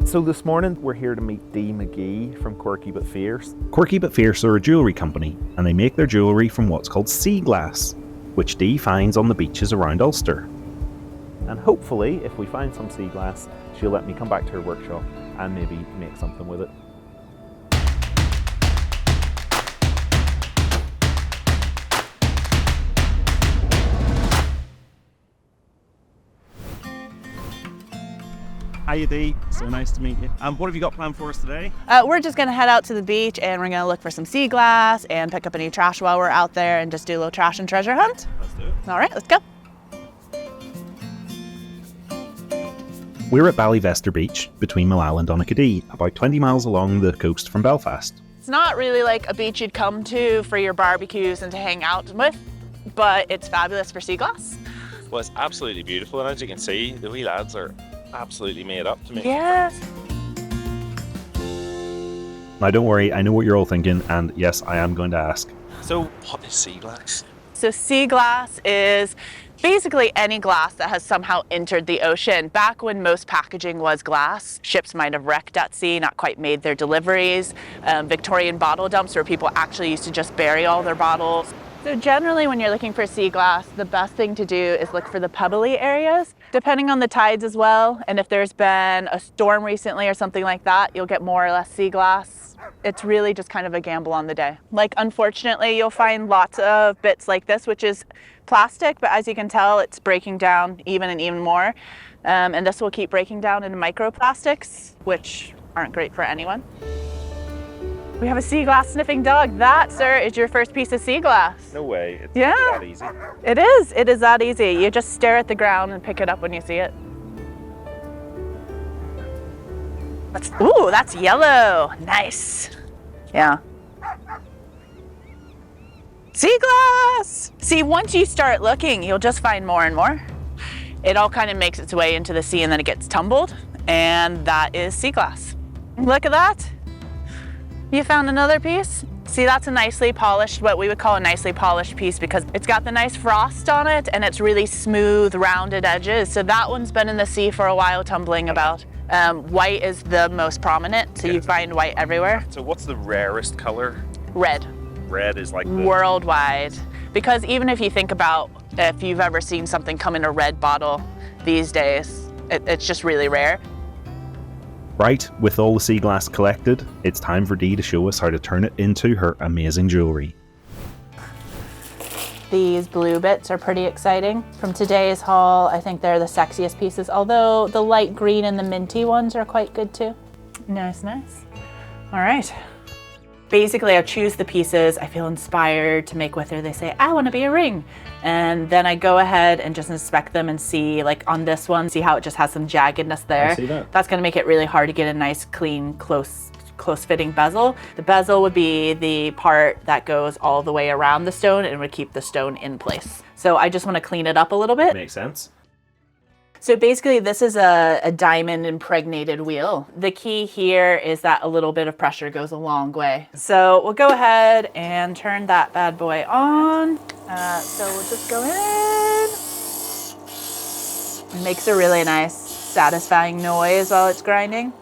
So this morning we're here to meet Magee from Quirky but Fierce. Quirky but Fierce are a jewellery company, and they make their jewellery from what's called Seaglass, which Dee finds on the beaches around Ulster. And hopefully, if we find some Seaglass, she'll let me come back to her workshop and maybe make something with it. Hiya Dee, so nice to meet you. What have you got planned for us today? We're just gonna head out to the beach and we're gonna look for some sea glass and pick up any trash while we're out there and just do a little trash and treasure hunt. Let's do it. All right, let's go. We're at Ballyvester Beach, between Millisle and Donaghadee, about 20 miles along the coast from Belfast. It's not really like a beach you'd come to for your barbecues and to hang out with, but it's fabulous for sea glass. Well, it's absolutely beautiful, and as you can see, the wee lads are absolutely made up to me. Yes. Now don't worry, I know what you're all thinking, and yes, I am going to ask. So, what is sea glass? So sea glass is basically any glass that has somehow entered the ocean. Back when most packaging was glass, ships might have wrecked at sea, not quite made their deliveries. Victorian bottle dumps where people actually used to just bury all their bottles. So generally when you're looking for sea glass, the best thing to do is look for the pebbly areas, depending on the tides as well. And if there's been a storm recently or something like that, you'll get more or less sea glass. It's really just kind of a gamble on the day. Like, unfortunately, you'll find lots of bits like this, which is plastic, but as you can tell, it's breaking down even and even more. And this will keep breaking down into microplastics, which aren't great for anyone. We have a sea glass sniffing dog. That, sir, is your first piece of sea glass. No way. It's Yeah. that easy. It is. It is that easy. You just stare at the ground and pick it up when you see it. Ooh, that's yellow. Nice. Yeah. Sea glass! See, once you start looking, you'll just find more and more. It all kind of makes its way into the sea and then it gets tumbled, and that is sea glass. Look at that. You found another piece? See, that's a nicely polished, what we would call a nicely polished piece, because it's got the nice frost on it and it's really smooth, rounded edges. So that one's been in the sea for a while, tumbling about. White is the most prominent, so you find white everywhere. So what's the rarest color? Red. Red is like the... Worldwide. Because even if you think about if you've ever seen something come in a red bottle these days, it's just really rare. Right, with all the sea glass collected, it's time for Dee to show us how to turn it into her amazing jewellery. These blue bits are pretty exciting. From today's haul, I think they're the sexiest pieces, although the light green and the minty ones are quite good too. Nice, nice. All right. Basically, I choose the pieces I feel inspired to make with her. They say, I want to be a ring. And then I go ahead and just inspect them and see, like on this one, see how it just has some jaggedness there. I see that. That's going to make it really hard to get a nice, clean, close fitting bezel. The bezel would be the part that goes all the way around the stone and would keep the stone in place. So I just want to clean it up a little bit. Makes sense. So basically this is a diamond impregnated wheel. The key here is that a little bit of pressure goes a long way. So we'll go ahead and turn that bad boy on. So we'll just go in. It makes a really nice, satisfying noise while it's grinding.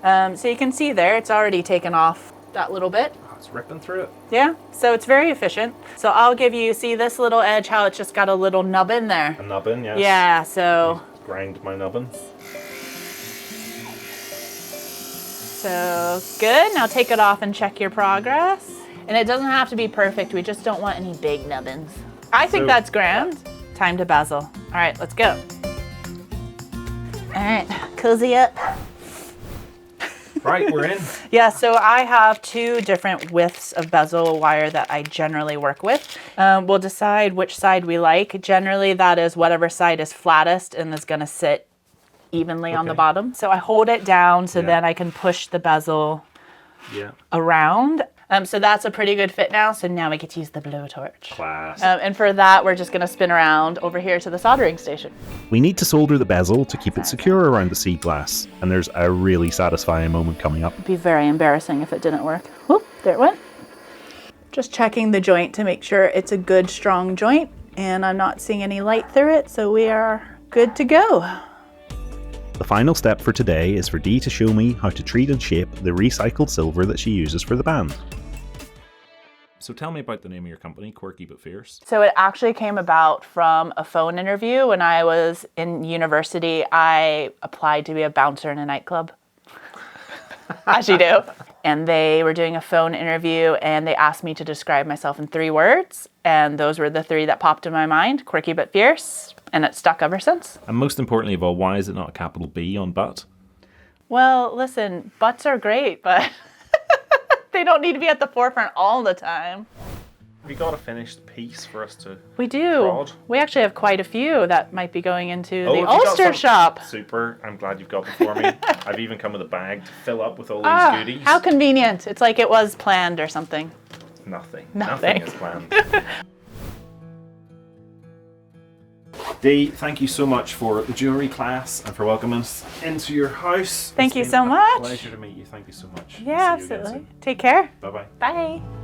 So you can see there, it's already taken off that little bit. Oh, it's ripping through it. Yeah, so it's very efficient. So I'll give you, see this little edge, how it's just got a little nubbin there? A nubbin, yes. Yeah, so. Grind my nubbins. So good, now take it off and check your progress. And it doesn't have to be perfect, we just don't want any big nubbins. I think that's grand. Time to bezel. All right, let's go. All right, cozy up. Right, we're in. Yeah, so I have 2 different widths of bezel wire that I generally work with. We'll decide which side we like. Generally, that is whatever side is flattest and is gonna sit evenly on the bottom. So I hold it down so then I can push the bezel around. So that's a pretty good fit now. So now we get to use the blowtorch. Class. And for that, we're just gonna spin around over here to the soldering station. We need to solder the bezel to keep it secure around the sea glass, and there's a really satisfying moment coming up. It'd be very embarrassing if it didn't work. Whoop, there it went. Just checking the joint to make sure it's a good, strong joint, and I'm not seeing any light through it, so we are good to go. The final step for today is for Dee to show me how to treat and shape the recycled silver that she uses for the band. So tell me about the name of your company, Quirky but Fierce. So it actually came about from a phone interview. When I was in university, I applied to be a bouncer in a nightclub. As you do. And they were doing a phone interview and they asked me to describe myself in 3 words. And those were the 3 that popped in my mind, quirky but fierce. And it's stuck ever since. And most importantly of all, why is it not a capital B on butt? Well, listen, butts are great, but they don't need to be at the forefront all the time. Have you got a finished piece for us to We do. prod? We actually have quite a few that might be going into Oh, the have you got Ulster some? shop. Super. I'm glad you've got them for me. I've even come with a bag to fill up with all these goodies. How convenient. It's like it was planned or something. Nothing. Nothing. Nothing is planned. Dee, thank you so much for the jewellery class and for welcoming us into your house. Thank you It's so been a much. pleasure to meet you. Thank you so much. Yeah, See you again absolutely. soon. Take care. Bye-bye. Bye.